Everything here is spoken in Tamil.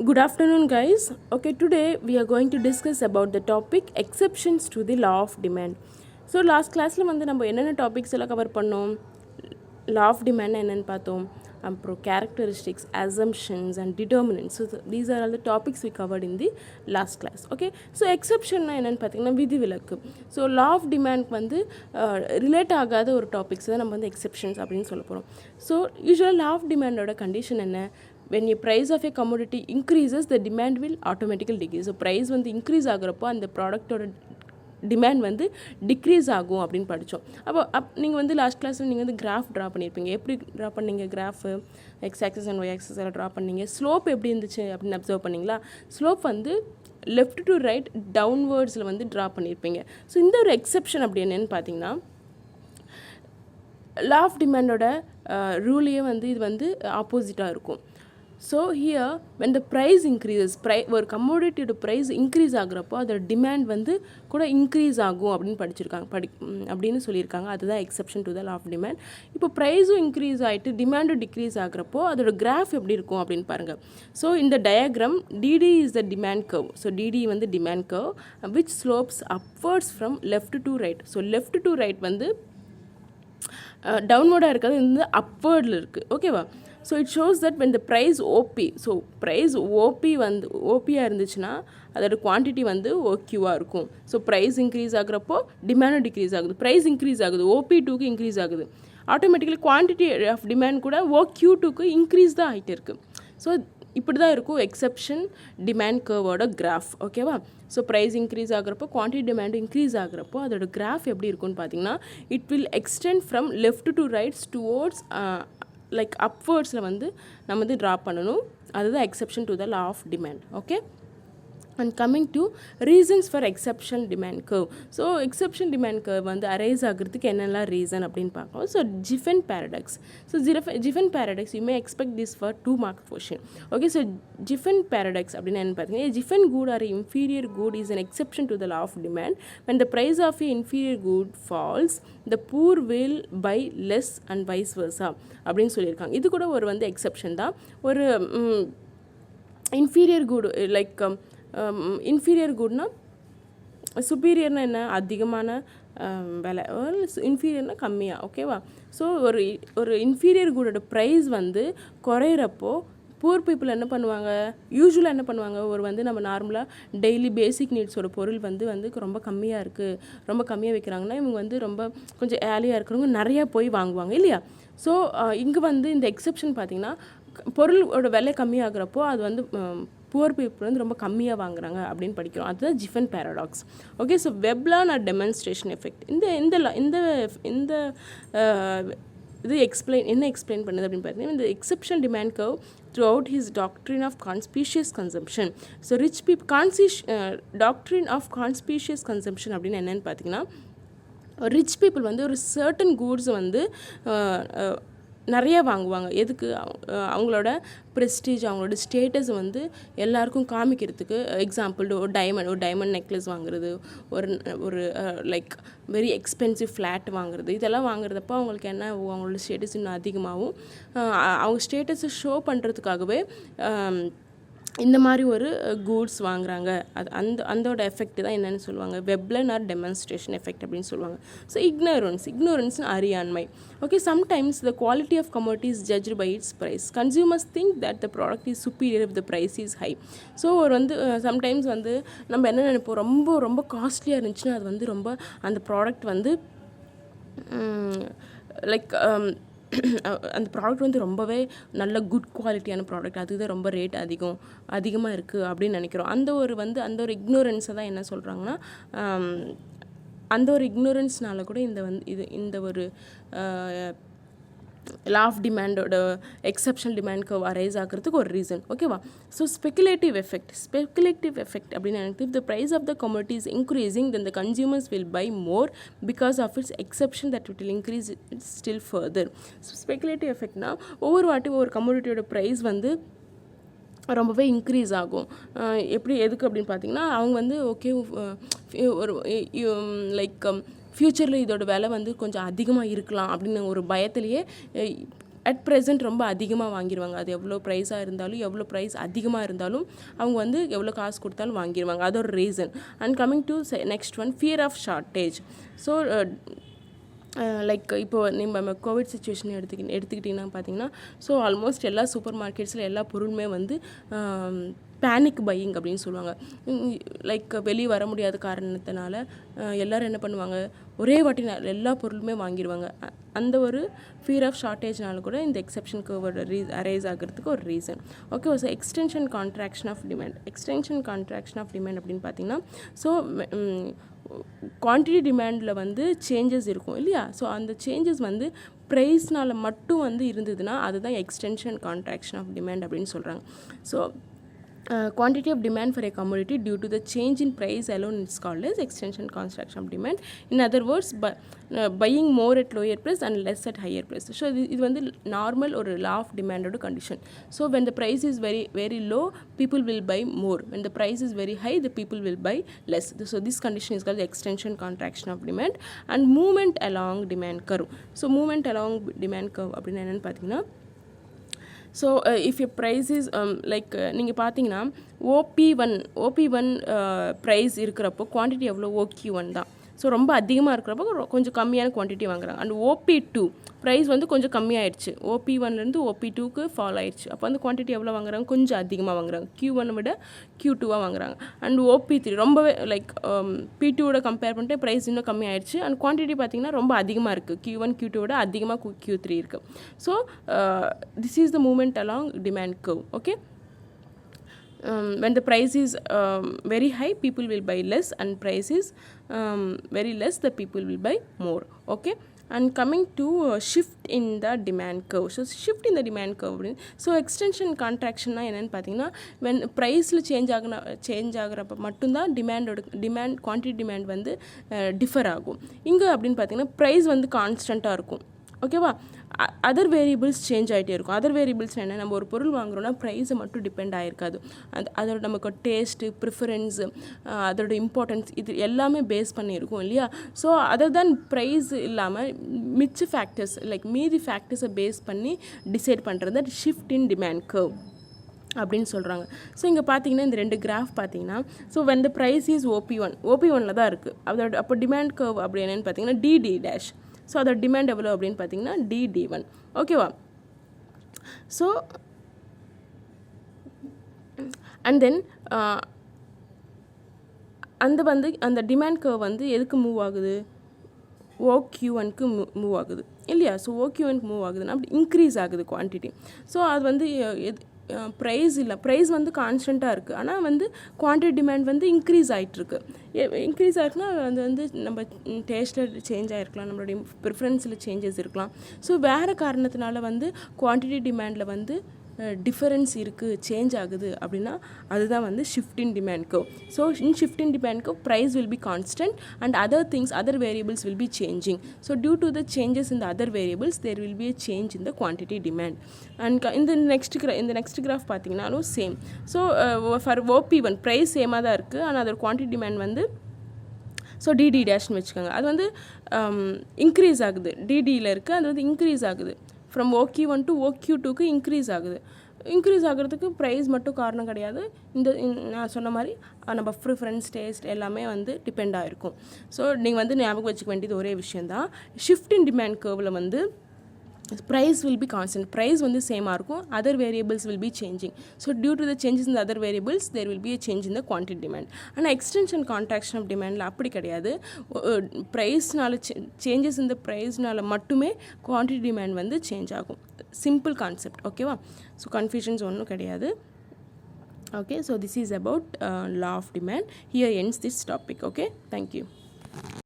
Good afternoon, guys. Okay, today we are going to discuss about the topic exceptions to the law of demand. So last classல வந்து நம்ம என்னென்ன டாபிக்ஸ் எல்லாம் கவர் பண்ணோம், law of demand என்னன்னு பார்த்தோம், அப்புறம் characteristics, assumptions and determinants. So these are all the topics we covered in the last class. Okay, so exception என்னன்னு பார்த்தீங்கன்னா விதிவிலக்கு. So law of demand வந்து ரிலேட் ஆகாத ஒரு டாபிக்ஸ் தான் நம்ம வந்து எக்ஸெப்ஷன்ஸ் அப்படின்னு சொல்ல போகிறோம். ஸோ யூஸ்வலாக law of demandோட கண்டிஷன் என்ன, when a price of a commodity increases, the demand will automatically decrease. So price வந்து increase ஆகுறப்போ அந்த ப்ராடக்டோட டிமாண்ட் வந்து டிக்ரீஸ் ஆகும் அப்படின்னு படித்தோம். அப்போ நீங்கள் வந்து லாஸ்ட் கிளாஸில் நீங்கள் வந்து கிராஃப் ட்ரா பண்ணியிருப்பீங்க. எப்படி ட்ரா பண்ணீங்க graph, X axis and Y axis எல்லாம் ட்ரா பண்ணீங்க. ஸ்லோப் எப்படி இருந்துச்சு அப்படின்னு அப்சர்வ் பண்ணிங்களா? ஸ்லோப் வந்து லெஃப்ட் டு ரைட் டவுன்வேர்ட்ஸில் வந்து ட்ரா பண்ணியிருப்பீங்க. ஸோ இந்த ஒரு எக்ஸெப்ஷன் அப்படி என்னன்னு பார்த்தீங்கன்னா, லா ஆஃப் டிமாண்டோட ரூலையே வந்து இது வந்து ஆப்போசிட்டாக இருக்கும். So here when the price increases, ஒரு கமோடிட்டியோட ப்ரைஸ் இன்க்ரீஸ் ஆகுறப்போ அதோட டிமாண்ட் வந்து கூட இன்க்ரீஸ் ஆகும் அப்படின்னு அப்படின்னு சொல்லியிருக்காங்க. அதுதான் exception to the law of demand. இப்போ ப்ரைஸும் இன்க்ரீஸ் ஆகிட்டு டிமாண்டும் டிக்ரீஸ் ஆகுறப்போ அதோட கிராஃப் எப்படி இருக்கும் அப்படின்னு பாருங்கள். ஸோ இந்த diagram DD is the demand curve. So DD வந்து demand curve which slopes upwards from left to right. So left to right வந்து டவுன்வர்டாக இருக்கிறது வந்து அப்வர்டில் இருக்குது. ஓகேவா? So it shows that when the price OP, so price OP வந்து ஓபியாக இருந்துச்சுன்னா அதோட குவான்டிட்டி வந்து ஓக்யூவாக இருக்கும். ஸோ ப்ரைஸ் இன்க்ரீஸ் ஆகுறப்போ டிமாண்டும் டிக்ரீஸ் ஆகுது. ப்ரைஸ் இன்க்ரீஸ் ஆகுது, OP2க்கு இன்க்ரீஸ் ஆகுது. ஆட்டோமேட்டிக்கலி குவான்டிட்டி ஆஃப் டிமாண்ட் கூட OQ2க்கு இன்க்ரீஸ் தான் ஆகிட்டு இருக்குது. ஸோ இப்படி தான் இருக்கும் எக்ஸெப்ஷன் டிமாண்ட் கர்வோட கிராஃப். ஓகேவா? ஸோ ப்ரைஸ் இன்க்ரீஸ் ஆகுறப்போ குவான்டிட்டி டிமாண்ட் இன்க்ரீஸ் ஆகுறப்போ அதோட கிராஃப் எப்படி இருக்குன்னு பார்த்தீங்கன்னா, it will extend from left to rights towards like அப்வர்ட்ஸில் வந்து நம்ம வந்து ட்ரா பண்ணணும். அதுதான் exception to the law of demand. Okay, and coming to reasons for exception demand curve. So exception demand curve வந்து அரைஸ் ஆகிறதுக்கு என்னெல்லாம் ரீசன் அப்படின்னு பார்க்கலாம். So Giffen paradox. So Giffen paradox you may expect this for 2 mark question. Okay, so Giffen paradox அப்படின்னு என்ன பார்த்தீங்கன்னா, Giffen good or inferior good is an exception to the law of demand. When the price of a inferior good falls, the poor will buy less and vice versa அப்படின்னு சொல்லியிருக்காங்க. இது கூட ஒரு வந்து எக்ஸெப்ஷன் தான். ஒரு இன்ஃபீரியர் குட் லைக் இன்ஃபீரியர் குட்னா சுப்பீரியர்னா என்ன, அதிகமான விலை, இன்ஃபீரியர்னா கம்மியாக. ஓகேவா? ஸோ ஒரு இன்ஃபீரியர் குடோட ப்ரைஸ் வந்து குறையிறப்போ பூர் பீப்புள் என்ன பண்ணுவாங்க, யூஸ்வலாக என்ன பண்ணுவாங்க, ஒரு வந்து நம்ம நார்மலாக டெய்லி பேசிக் நீட்ஸோட பொருள் வந்து ரொம்ப கம்மியாக இருக்குது, ரொம்ப கம்மியாக விற்கிறாங்கன்னா இவங்க வந்து ரொம்ப கொஞ்சம் ஏழையாக இருக்கிறவங்க நிறையா போய் வாங்குவாங்க இல்லையா? ஸோ இங்கே வந்து இந்த எக்ஸெப்ஷன் பார்த்திங்கன்னா, பொருளோட விலை கம்மியாகிறப்போ அது வந்து புவர் பீப்புள் வந்து ரொம்ப கம்மியாக வாங்குறாங்க அப்படின்னு படிக்கிறோம். அதுதான் Giffen paradox. Okay, so Veblen or demonstration effect. இந்த இது எக்ஸ்பிளைன் பண்ணுது அப்படின்னு பார்த்தீங்கன்னா, இந்த exception demand curve throughout his doctrine of conspicuous consumption. So rich people doctrine of conspicuous consumption அப்படின்னு என்னென்னு பார்த்தீங்கன்னா, ரிச் பீப்புள் வந்து ஒரு சர்டன் கூட்ஸ் வந்து நிறைய வாங்குவாங்க. எதுக்கு? அவங்களோட ப்ரெஸ்டீஜ், அவங்களோட ஸ்டேட்டஸ் வந்து எல்லாருக்கும் காமிக்கிறதுக்கு. எக்ஸாம்பிள், ஒரு டைமண்ட் நெக்லஸ் வாங்குறது, ஒரு லைக் வெரி எக்ஸ்பென்சிவ் ஃப்ளாட் வாங்குறது, இதெல்லாம் வாங்குறதப்போ அவங்களுக்கு என்ன, அவங்களோட ஸ்டேட்டஸ் இன்னும் அதிகமாகவும் அவங்க ஸ்டேட்டஸை ஷோ பண்ணுறதுக்காகவே இந்த மாதிரி ஒரு கூட்ஸ் வாங்குறாங்க. அதோட எஃபெக்ட் தான் என்னென்னு சொல்லுவாங்க, வெப்லன் ஆர் டெமான்ஸ்ட்ரேஷன் எஃபெக்ட் அப்படின்னு சொல்லுவாங்க. ஸோ இக்னோரன்ஸ்னு அறியாண்மை. Okay, sometimes the quality of commodity is judged by its price. Consumers think that the product is superior if the price is high. So ஒரு வந்து சம்டைம்ஸ் வந்து நம்ம என்ன நினைப்போம், ரொம்ப ரொம்ப காஸ்ட்லியாக இருந்துச்சுன்னா அது வந்து ரொம்ப அந்த ப்ராடக்ட் வந்து லைக் அந்த ப்ராடக்ட் வந்து ரொம்பவே நல்ல குட் குவாலிட்டியான ப்ராடக்ட், அதுதான் ரொம்ப ரேட் அதிகமாக இருக்குது அப்படின்னு நினைக்கிறோம். அந்த ஒரு இக்னோரன்ஸை தான் என்ன சொல்கிறாங்கன்னா, அந்த ஒரு இக்னோரன்ஸ்னால கூட இந்த ஒரு லா ஆஃப் டிமாண்டோட எக்ஸெப்ஷனல் டிமாண்ட் கர்வ் அரைஸ் ஆகிறதுக்கு ஒரு ரீசன். ஓகேவா? ஸோ ஸ்பெகுலேட்டிவ் எஃபெக்ட் அப்படின்னு எனக்கு, if the price of the commodity is increasing, then the consumers will buy more because of its exception that it will increase it still further. So speculative எஃபெக்ட்னா, ஒவ்வொரு வாட்டியும் ஒரு கமோடிட்டியோட ப்ரைஸ் வந்து ரொம்பவே இன்க்ரீஸ் ஆகும். எதுக்கு அப்படின்னு பார்த்தீங்கன்னா, அவங்க வந்து ஓகே ஒரு லைக் ஃப்யூச்சரில் இதோட விலை வந்து கொஞ்சம் அதிகமாக இருக்கலாம் அப்படின்னு ஒரு பயத்திலேயே அட் ப்ரெசென்ட் ரொம்ப அதிகமாக வாங்கிடுவாங்க. அது எவ்வளோ ப்ரைஸாக இருந்தாலும் எவ்வளோ ப்ரைஸ் அதிகமாக இருந்தாலும் அவங்க வந்து எவ்வளோ காசு கொடுத்தாலும் வாங்கிடுவாங்க. அது ஒரு reason. And coming to next one, fear of shortage. So like இப்போ நம்ம கோவிட் சுச்சுவேஷன் எடுத்துக்கிட்டிங்கன்னா பார்த்தீங்கன்னா, ஸோ ஆல்மோஸ்ட் எல்லா சூப்பர் மார்க்கெட்ஸில் எல்லா பொருளுமே வந்து பேனிக் பையிங் அப்படின்னு சொல்லுவாங்க. லைக் வெளியே வர முடியாத காரணத்தினால எல்லோரும் என்ன பண்ணுவாங்க, ஒரே வாட்டி எல்லா பொருளுமே வாங்கிடுவாங்க. அந்த ஒரு ஃபியர் ஆஃப் ஷார்ட்டேஜ்னால கூட இந்த எக்ஸெப்ஷன் கர்வோட அரைஸ் ஆகிறதுக்கு ஒரு reason. Okay, so extension contraction of demand அப்படின்னு பார்த்தீங்கன்னா, ஸோ குவான்டிட்டி டிமாண்டில் வந்து சேஞ்சஸ் இருக்கும் இல்லையா? ஸோ அந்த சேஞ்சஸ் வந்து ப்ரைஸ்னால் மட்டும் வந்து இருந்ததுன்னா அதுதான் எக்ஸ்டென்ஷன் கான்ட்ராக்ஷன் ஆஃப் டிமாண்ட் அப்படின்னு சொல்கிறாங்க. So quantity of demand for a commodity due to the change in price alone is called as extension contraction of demand. In other words, buying more at lower price and less at higher price. So இது வந்து நார்மல் ஒரு law of demand ஓட condition. So when the price is very very low, people will buy more. When the price is very high, the people will buy less. So this condition is called the extension contraction of demand. And movement along demand curve. So movement along demand curve அப்படின்னா என்னென்னு பார்த்தீங்கன்னா, so if a price is like நீங்கள் பார்த்தீங்கன்னா OP1 ப்ரைஸ் இருக்கிறப்போ குவான்டிட்டி எவ்வளோ OQ1 தான். ஸோ ரொம்ப அதிகமாக இருக்கிறப்போ கொஞ்சம் கம்மியான குவான்டிட்டி வாங்குறாங்க. அண்ட் OP2 ப்ரைஸ் வந்து கொஞ்சம் கம்மியாயிடுச்சு, OP1லேருந்து OP2க்கு ஃபால் ஆயிடுச்சு. அப்போ வந்து குவான்டிட்டி எவ்வளோ வாங்குறாங்க, கொஞ்சம் அதிகமாக வாங்குறாங்க, Q1 விட Q2வாக வாங்குறாங்க. அண்ட் OP3 ரொம்பவே லைக் P2வோட கம்பேர் பண்ணிட்டு ப்ரைஸ் இன்னும் கம்மியாயிடுச்சு. அண்ட் குவான்டிட்டி பார்த்திங்கன்னா ரொம்ப அதிகமாக இருக்குது, Q1 Q2 விட அதிகமாக Q3 இருக்குது. So this is the moment along demand curve. Okay, when the price is very high, people will buy less, and price is very less, the people will buy more. Okay, and coming to shift in the demand curve. So shift in the demand curve, so extension contraction na enna pathina, when price la change ஆகுறப்ப மட்டும் தான் demand quantity demand வந்து differ ஆகும். இங்க அப்படினு பாத்தீங்கன்னா price வந்து கான்ஸ்டன்ட்டா இருக்கும். ஓகேவா, அதர் வேரியபிள்ஸ் சேஞ்ச் ஆகிட்டே இருக்கும். அதர் வேரியபிள்ஸ் என்ன, நம்ம ஒரு பொருள் வாங்குறோன்னா ப்ரைஸை மட்டும் டிபெண்ட் ஆகிருக்காது. அதோட நமக்கு டேஸ்ட்டு, ப்ரிஃபரன்ஸு, அதோட இம்பார்ட்டன்ஸ், இது எல்லாமே பேஸ் பண்ணியிருக்கும் இல்லையா? ஸோ அதர் தான் ப்ரைஸ் இல்லாமல் மிச்ச ஃபேக்டர்ஸ் லைக் மீதி ஃபேக்டர்ஸை பேஸ் பண்ணி டிசைட் பண்ணுறது ஷிஃப்ட் இன் டிமாண்ட் கர்வ் அப்படின்னு சொல்கிறாங்க. ஸோ இங்கே பார்த்தீங்கன்னா இந்த ரெண்டு கிராஃப் பார்த்தீங்கன்னா, so when the price is OP1 தான் இருக்குது. அதோட அப்போ டிமாண்ட் கர்வ் அப்படி என்னென்னு பார்த்தீங்கன்னா DD டேஷ். ஸோ அதோட டிமாண்ட் எவ்வளோ அப்படின்னு பார்த்தீங்கன்னா DD1. ஓகேவா? ஸோ அண்ட் தென் அந்த டிமாண்ட் கர்வ் வந்து எதுக்கு மூவ் ஆகுது, OQ1க்கு மூவ் ஆகுது இல்லையா? ஸோ OQ1க்கு மூவ் ஆகுதுன்னா அப்படி இன்க்ரீஸ் ஆகுது குவான்டிட்டி. ஸோ அது வந்து ப்ரைஸ் இல்லை, ப்ரைஸ் வந்து கான்ஸ்டண்ட்டாக இருக்குது, ஆனால் வந்து குவான்டிட்டி டிமாண்ட் வந்து இன்க்ரீஸ் ஆகிட்டுருக்கு. இன்க்ரீஸ் ஆகிருக்குன்னா அது வந்து நம்ம டேஸ்ட்டில் சேஞ்ச் ஆகிருக்கலாம், நம்மளுடைய ப்ரிஃபரன்ஸில் சேஞ்சஸ் இருக்கலாம். ஸோ வேறு காரணத்தினால வந்து குவான்டிட்டி டிமாண்டில் வந்து டிஃபரன்ஸ் இருக்குது, சேஞ்ச் ஆகுது அப்படின்னா அதுதான் வந்து shift in demand curve. So in shift in demand curve price will be constant and other variables will be changing. So due to the changes in the other variables there will be a change in the quantity demand. And இந்த நெக்ஸ்ட் கிராஃப் பார்த்தீங்கன்னாலும் same. So for OP1 price சேமாக தான் இருக்குது, ஆனால் அதோட குவான்டிட்டி டிமாண்ட் வந்து ஸோ DD டேஷ்னு வச்சுக்கோங்க. அது வந்து இன்க்ரீஸ் ஆகுது, DDயில் இருக்குது, அது வந்து இன்க்ரீஸ் ஆகுது. ஃப்ரம் OQ1 to OQ2க்கு இன்க்ரீஸ் ஆகுது. இன்க்ரீஸ் ஆகிறதுக்கு ப்ரைஸ் மட்டும் காரணம் கிடையாது, இந்த நான் சொன்ன மாதிரி நம்ம ப்ரிஃபரன்ஸ், டேஸ்ட் எல்லாமே வந்து டிபெண்ட் ஆகிருக்கும். ஸோ நீங்கள் வந்து ஞாபகம் வச்சுக்க வேண்டியது ஒரே விஷயந்தான், ஷிஃப்ட் இன் டிமாண்ட் கர்வில் வந்து price will be constant, price வந்து சேமாக இருக்கும், other variables will be changing. So due to the changes in the other variables there will be a change in the quantity demand. ஆனால் extension contraction of demandல அப்படி கிடையாது, ப்ரைஸ்னால சேஞ்சஸ் இந்த ப்ரைஸ்னால மட்டுமே குவான்டிட்டி டிமாண்ட் வந்து சேஞ்ச் ஆகும். Simple concept. ஓகேவா? ஸோ கன்ஃபியூஷன்ஸ் ஒன்றும் கிடையாது. Okay, so this is about law of demand. Here ends this topic. Okay, thank you.